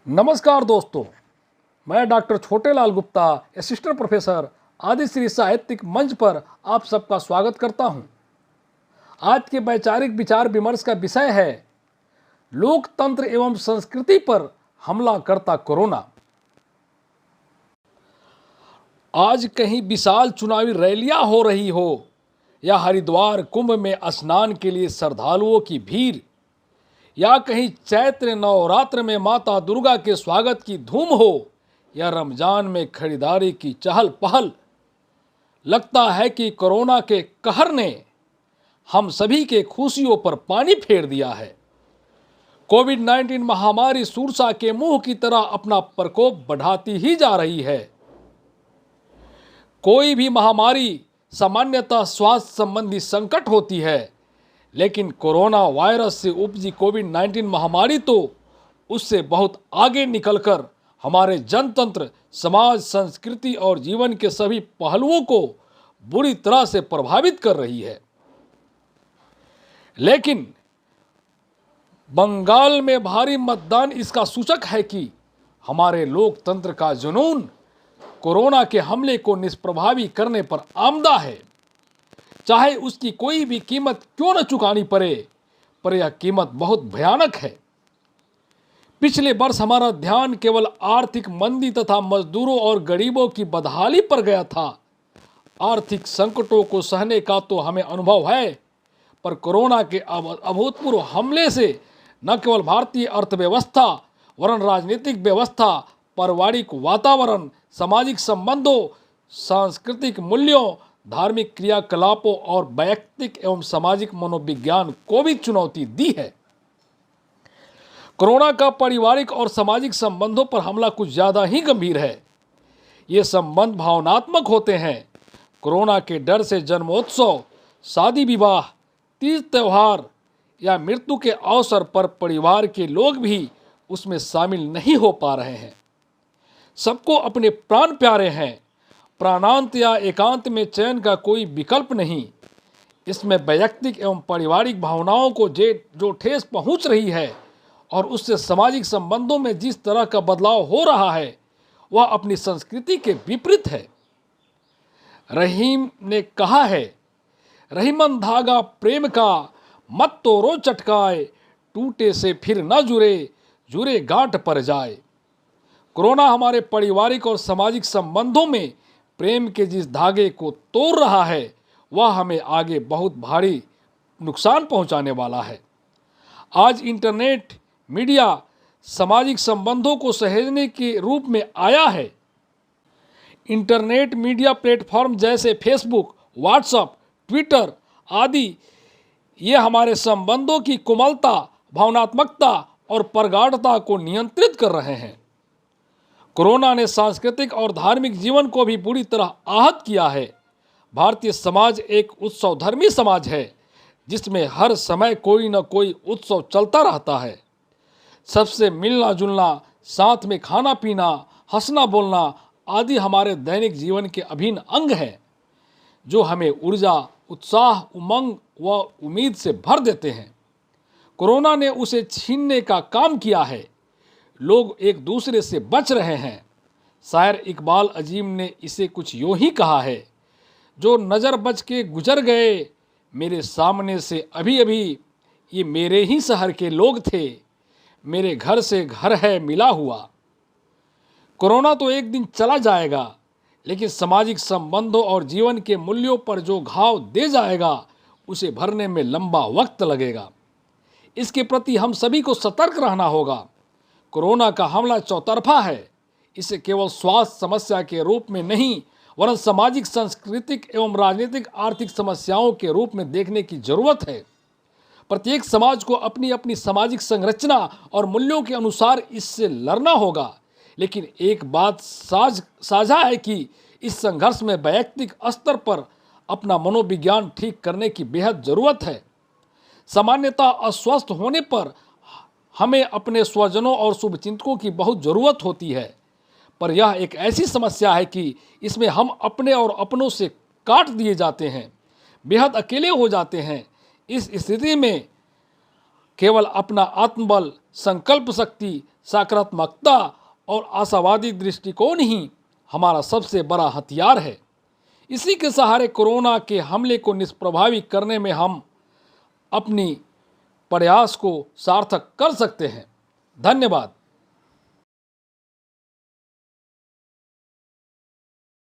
नमस्कार दोस्तों, मैं doctor Chhotelal Gupta, assistant professor आदि श्री साहित्यिक मंच पर आप सबका स्वागत करता हूं। आज के वैचारिक विचार विमर्श का विषय है लोकतंत्र एवं संस्कृति पर हमला करता कोरोना। आज कहीं विशाल चुनावी रैलियां हो रही हो या हरिद्वार कुंभ में स्नान के लिए श्रद्धालुओं की भीड़, या कहीं चैत्र नवरात्र में माता दुर्गा के स्वागत की धूम हो या रमजान में खरीदारी की चहल पहल, लगता है कि कोरोना के कहर ने हम सभी के खुशियों पर पानी फेर दिया है। कोविड-19 महामारी सूरसा के मुंह की तरह अपना प्रकोप बढ़ाती ही जा रही है। कोई भी महामारी सामान्यतः स्वास्थ्य संबंधी संकट होती है, लेकिन कोरोना वायरस से उपजी कोविड-19 महामारी तो उससे बहुत आगे निकलकर हमारे जनतंत्र, समाज, संस्कृति और जीवन के सभी पहलुओं को बुरी तरह से प्रभावित कर रही है। लेकिन बंगाल में भारी मतदान इसका सूचक है कि हमारे लोकतंत्र का जुनून कोरोना के हमले को निष्प्रभावी करने पर आमदा है, चाहे उसकी कोई भी कीमत क्यों न चुकानी पड़े, पर यह कीमत बहुत भयानक है। पिछले वर्ष हमारा ध्यान केवल आर्थिक मंदी तथा मजदूरों और गरीबों की बदहाली पर गया था। आर्थिक संकटों को सहने का तो हमें अनुभव है, पर कोरोना के अभूतपूर्व हमले से न केवल भारतीय अर्थव्यवस्था वरन राजनीतिक व्यवस्था, पारिवारिक वातावरण, सामाजिक संबंधों, सांस्कृतिक मूल्यों, धार्मिक क्रियाकलापों और वैयक्तिक एवं सामाजिक मनोविज्ञान को भी चुनौती दी है। कोरोना का पारिवारिक और सामाजिक संबंधों पर हमला कुछ ज्यादा ही गंभीर है। ये संबंध भावनात्मक होते हैं। कोरोना के डर से जन्मोत्सव, शादी विवाह, तीज त्योहार या मृत्यु के अवसर पर परिवार के लोग भी उसमें शामिल नहीं हो पा रहे हैं। सबको अपने प्राण प्यारे हैं। प्राणांत या एकांत में चयन का कोई विकल्प नहीं। इसमें वैयक्तिक एवं पारिवारिक भावनाओं को जो ठेस पहुंच रही है और उससे सामाजिक संबंधों में जिस तरह का बदलाव हो रहा है, वह अपनी संस्कृति के विपरीत है। रहीम ने कहा है, रहीमन धागा प्रेम का मत तोड़ो चटकाए, टूटे से फिर न जुड़े, जुड़े गांठ पर जाए। कोरोना हमारे पारिवारिक और सामाजिक संबंधों में प्रेम के जिस धागे को तोड़ रहा है, वह हमें आगे बहुत भारी नुकसान पहुंचाने वाला है। आज इंटरनेट मीडिया सामाजिक संबंधों को सहेजने के रूप में आया है। इंटरनेट मीडिया प्लेटफॉर्म जैसे फेसबुक, व्हाट्सएप, ट्विटर आदि ये हमारे संबंधों की कोमलता, भावनात्मकता और प्रगाढ़ता को नियंत्रित कर रहे हैं। कोरोना ने सांस्कृतिक और धार्मिक जीवन को भी बुरी तरह आहत किया है। भारतीय समाज एक उत्सवधर्मी समाज है, जिसमें हर समय कोई न कोई उत्सव चलता रहता है। सबसे मिलना जुलना, साथ में खाना पीना, हंसना बोलना आदि हमारे दैनिक जीवन के अभिन्न अंग हैं, जो हमें ऊर्जा, उत्साह, उमंग व उम्मीद से भर देते हैं। कोरोना ने उसे छीनने का काम किया है। लोग एक दूसरे से बच रहे हैं। शायर इकबाल अजीम ने इसे कुछ यूं ही कहा है, जो नज़र बच के गुजर गए मेरे सामने से अभी अभी, ये मेरे ही शहर के लोग थे, मेरे घर से घर है मिला हुआ। कोरोना तो एक दिन चला जाएगा, लेकिन सामाजिक संबंधों और जीवन के मूल्यों पर जो घाव दे जाएगा, उसे भरने में लंबा वक्त लगेगा। इसके प्रति हम सभी को सतर्क रहना होगा। कोरोना का हमला चौतरफा है। इसे केवल स्वास्थ्य समस्या के रूप में नहीं, वरन सामाजिक, सांस्कृतिक एवं राजनीतिक आर्थिक समस्याओं के रूप में देखने की जरूरत है। प्रत्येक समाज को अपनी अपनी सामाजिक संरचना और मूल्यों के अनुसार इससे लड़ना होगा। लेकिन एक बात साझा है कि इस संघर्ष में वैयक्तिक स्तर पर अपना मनोविज्ञान ठीक करने की बेहद जरूरत है। सामान्यतः अस्वस्थ होने पर हमें अपने स्वजनों और शुभचिंतकों की बहुत ज़रूरत होती है, पर यह एक ऐसी समस्या है कि इसमें हम अपने और अपनों से काट दिए जाते हैं, बेहद अकेले हो जाते हैं। इस स्थिति में केवल अपना आत्मबल, संकल्प शक्ति, सकारात्मकता और आशावादी दृष्टिकोण ही हमारा सबसे बड़ा हथियार है। इसी के सहारे कोरोना के हमले को निष्प्रभावी करने में हम अपनी प्रयास को सार्थक कर सकते हैं। धन्यवाद।